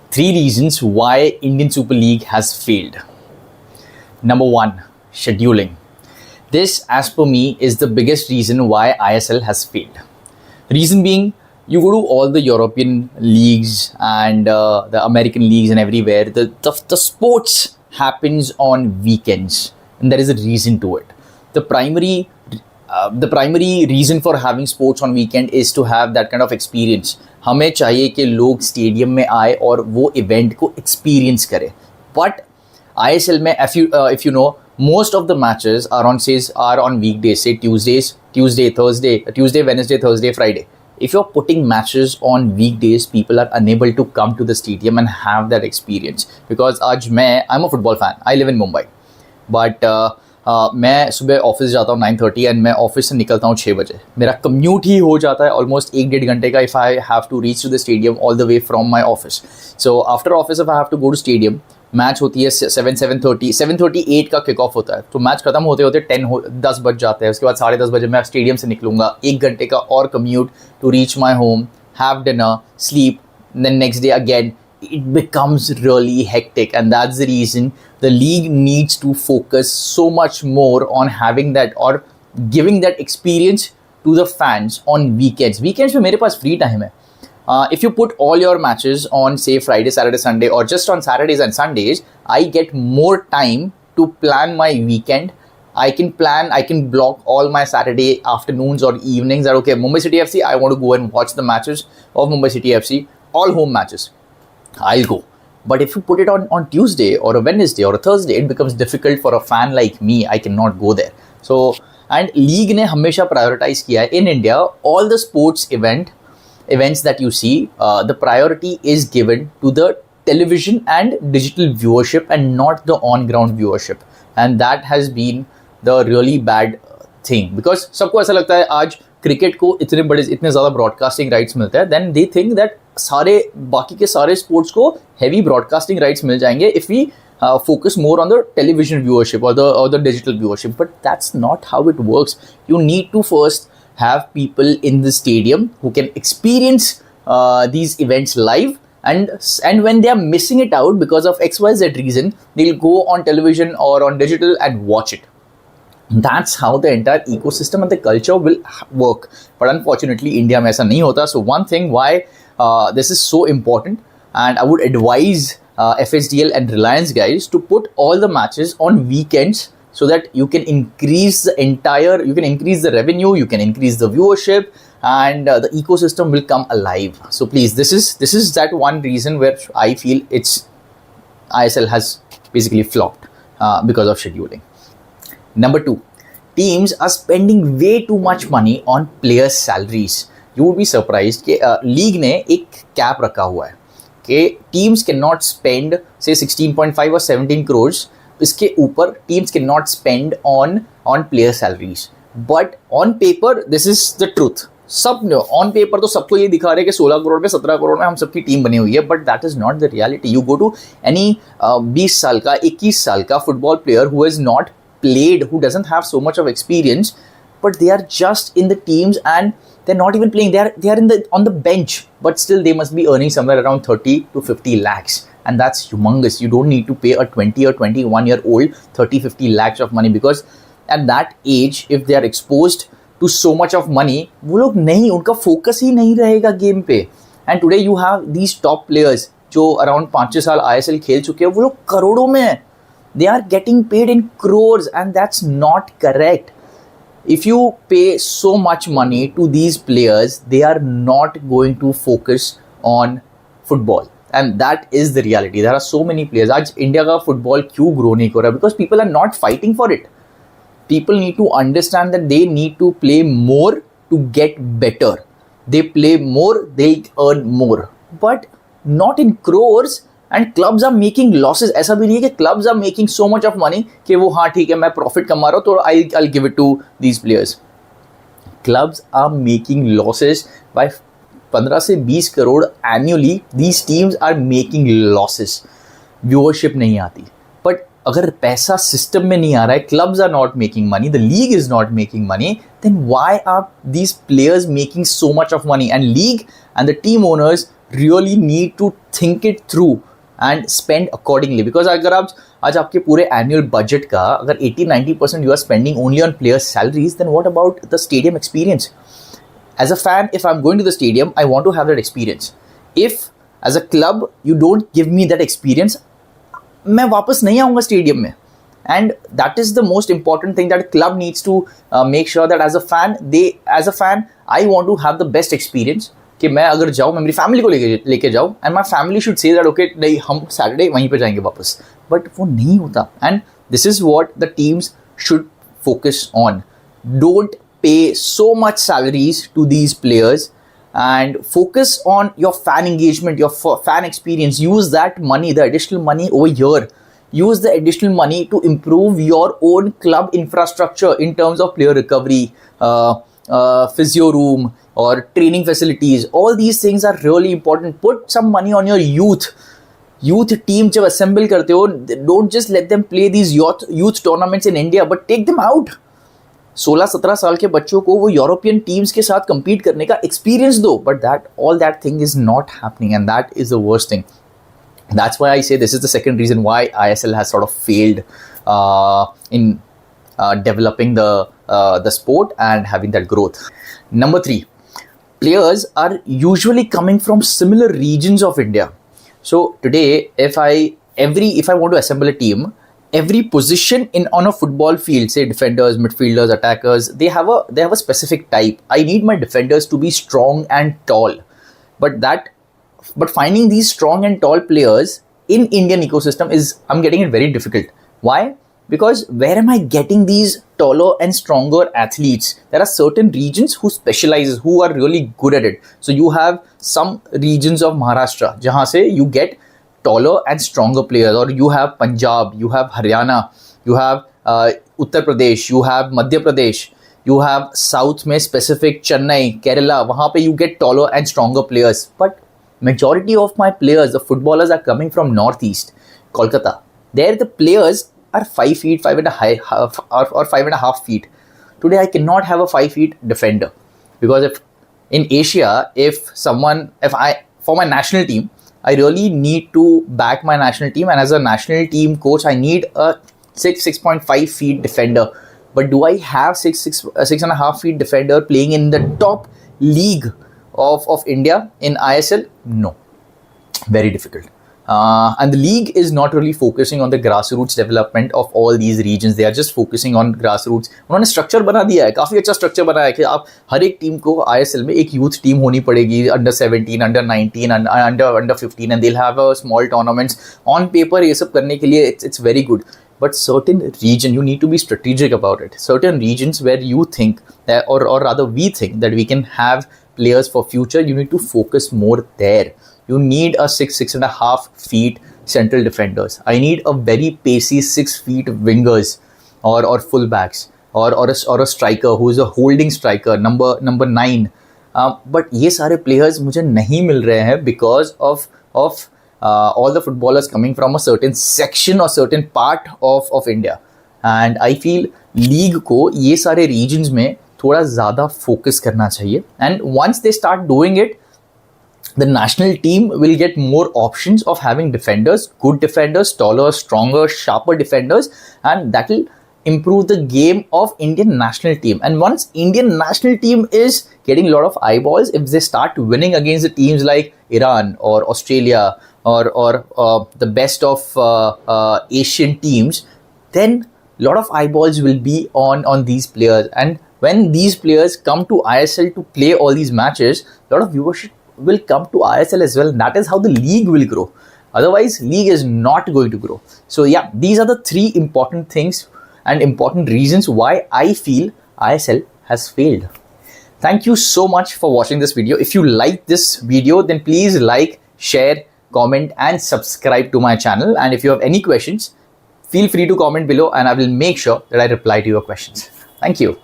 Three reasons why Indian Super League has failed. Number one, scheduling. This, as per me, is the biggest reason why ISL has failed. Reason being, you go to all the European leagues and the American leagues and everywhere, the sports happens on weekends, and there is a reason to it. The primary reason for having sports on weekend is to have that kind of experience. हमें चाहिए कि लोग stadium में आए और वो event को experience करें. बट ISL में if you know, most of the matches are on weekdays, say Tuesday, Wednesday, Thursday, Friday. If you're putting matches on weekdays, people are unable to come to the stadium and have that experience. Because I'm a football fan. I live in Mumbai. But मैं सुबह office जाता हूँ 9:30 and मैं office से निकलता हूँ 6 बजे. मेरा कम्यूट ही हो जाता है ऑलमोस्ट 1-1.5 घंटे का if I have to reach to the stadium all the way from my office. So after office if I have to go to stadium, match होती है 7:30 का किक ऑफ होता है. तो मैच खत्म होते होते 10 बज जाते हैं. उसके बाद 10:30 बजे मैं स्टेडियम से निकलूँगा. 1 घंटे का और commute to reach my home, have dinner, sleep, then next day again. It becomes really hectic, and that's the reason the league needs to focus so much more on having that or giving that experience to the fans on weekends. Weekends में मेरे पास free time है. If you put all your matches on say Friday, Saturday, Sunday or just on Saturdays and Sundays, I get more time to plan my weekend. I can block all my Saturday afternoons or evenings that okay, Mumbai City FC, I want to go and watch the matches of Mumbai City FC, all home matches. I'll go. But if you put it on Tuesday or a Wednesday or a Thursday, it becomes difficult for a fan like me. I cannot go there. So, and league ने हमेशा prioritize किया है. In India, all the sports events that you see, the priority is given to the television and digital viewership and not the on-ground viewership. And that has been the really bad thing. Because सबको ऐसा लगता है आज cricket को इतने ज़्यादा broadcasting rights मिलते हैं, देन दे थिंक दैट बाकी के सारे स्पोर्ट्स को हैवी ब्रॉडकास्टिंग राइट्स मिल जाएंगे if we focus more on the television viewership or the digital viewership. But that's not how it works. You need to first have people in the stadium who can experience these events live, and when they are missing it out because of XYZ reason, they'll go on television or on digital and watch it. That's how the entire ecosystem and the culture will work. But unfortunately, India में ऐसा नहीं होता. So one thing why this is so important, and I would advise FSDL and Reliance guys to put all the matches on weekends so that you can increase the revenue, you can increase the viewership, and the ecosystem will come alive. So please, this is that one reason where I feel ISL has basically flopped because of scheduling. Number two, teams are spending way too much money on players' salaries. You would be surprised कि league ने एक cap रखा हुआ है कि teams cannot spend say 16.5 or 17 crores. इसके ऊपर teams cannot spend on player salaries. But on paper, this is the truth. On paper तो सबको ये दिखा रहे हैं कि 16 करोड़ में 17 करोड़ में हम सबकी टीम बनी हुई है, but that is not the reality. You go to any 20 साल का 21 साल का football player who is not played, who doesn't have so much of experience, but they are just in the teams and they're not even playing. They are on the bench, but still they must be earning somewhere around 30 to 50 lakhs, and that's humongous. You don't need to pay a 20 or 21 year old 30-50 lakhs of money, because at that age, if they are exposed to so much of money, वो लोग नहीं, उनका focus ही नहीं रहेगा game पे. And today you have these top players जो around 5-6 साल ISL खेल चुके हैं, वो लोग करोड़ों में हैं. They are getting paid in crores, and that's not correct. If you pay so much money to these players, they are not going to focus on football. And that is the reality. There are so many players. आज India का football क्यों grow नहीं कर रहा? Because people are not fighting for it. People need to understand that they need to play more to get better. They play more, they earn more. But not in crores. And clubs are making losses. ऐसा भी नहीं है कि clubs are making so much of money कि वो हाँ ठीक है मैं profit कमा रहा हूँ तो I'll give it to these players. Clubs are making losses by 15 से 20 crore annually. These teams are making losses. Viewership नहीं आती. But अगर पैसा सिस्टम में नहीं आ रहा है, clubs are not making money, the league is not making money, then why are these players making so much of money? And league and the team owners really need to think it through and spend accordingly. Because अगर आप आज आपके पूरे annual budget का अगर 80-90% you are spending only on players' salaries, then what about the stadium experience? As a fan, if I'm going to the stadium, I want to have that experience. If as a club you don't give me that experience, मैं वापस नहीं आऊँगा stadium में. And that is the most important thing that club needs to make sure that as a fan, I want to have the best experience. कि मैं अगर जाऊँ, मैं मेरी फैमिली को लेके जाऊँ, and my family should say that okay नहीं हम सैटरडे वहीं पे जाएंगे वापस. बट वो नहीं होता. And this is what the teams should focus on. Don't pay so much salaries to these players and focus on your fan engagement, your fan experience. Use that money, the additional money over here. Use the additional money to improve your own club infrastructure in terms of player recovery, physio room, or training facilities. All these things are really important. Put some money on your youth team. जब assemble करते हो, don't just let them play these youth tournaments in India, but take them out. 16-17 साल के बच्चों को वो European teams के साथ compete करने का experience दो. But all that thing is not happening, and that is the worst thing. That's why I say this is the second reason why ISL has sort of failed in developing the sport and having that growth. Number 3, players are usually coming from similar regions of India. So today, if I want to assemble a team, every position on a football field, say defenders, midfielders, attackers, they have a specific type. I need my defenders to be strong and tall, but finding these strong and tall players in Indian ecosystem I'm getting it very difficult. Why? Because where am I getting these taller and stronger athletes? There are certain regions who specialize, who are really good at it. So you have some regions of Maharashtra jahan se you get taller and stronger players, or you have Punjab, you have Haryana, you have Uttar Pradesh, you have Madhya Pradesh, you have South mein specific Chennai, Kerala, wahan pe you get taller and stronger players. But majority of my players, the footballers, are coming from Northeast, Kolkata. There the players are 5 feet, 5.5 or 5.5 feet. Today I cannot have a 5 feet defender, because if in Asia, for my national team, I really need to back my national team, and as a national team coach, I need a 6.5 feet defender. But do I have 6.5 feet defender playing in the top league of India in ISL? No, very difficult. And the league is not really focusing on the grassroots development of all these regions. They are just focusing on grassroots. उन्होंने structure बना दिया है, काफ़ी अच्छा structure बनाया है कि आप हर एक टीम को ISL में एक यूथ टीम होनी पड़ेगी, under 17, under 19, under 15, and they'll have a small tournaments. On paper ये सब करने के लिए it's very good. But certain region, you need to be strategic about it. Certain regions where you think that, or rather we think that we can have players for future, you need to focus more there. You need a 6.5 feet central defenders. I need a very pacey 6 feet wingers or fullbacks or a striker who is a holding striker, number 9. But ये सारे players मुझे नहीं मिल रहे हैं because of all the footballers coming from a certain section or certain part of India. And I feel league को ये सारे regions में थोड़ा ज़्यादा focus करना चाहिए. And once they start doing it, the national team will get more options of having defenders, good defenders, taller, stronger, sharper defenders, and that will improve the game of Indian national team. And once Indian national team is getting a lot of eyeballs, if they start winning against the teams like Iran or Australia or the best of Asian teams, then a lot of eyeballs will be on these players. And when these players come to ISL to play all these matches, a lot of viewership will come to ISL as well. That is how the league will grow. Otherwise, league is not going to grow. So yeah, these are the 3 important things and important reasons why I feel ISL has failed. Thank you so much for watching this video. If you like this video, then please like, share, comment and subscribe to my channel. And if you have any questions, feel free to comment below and I will make sure that I reply to your questions. Thank you.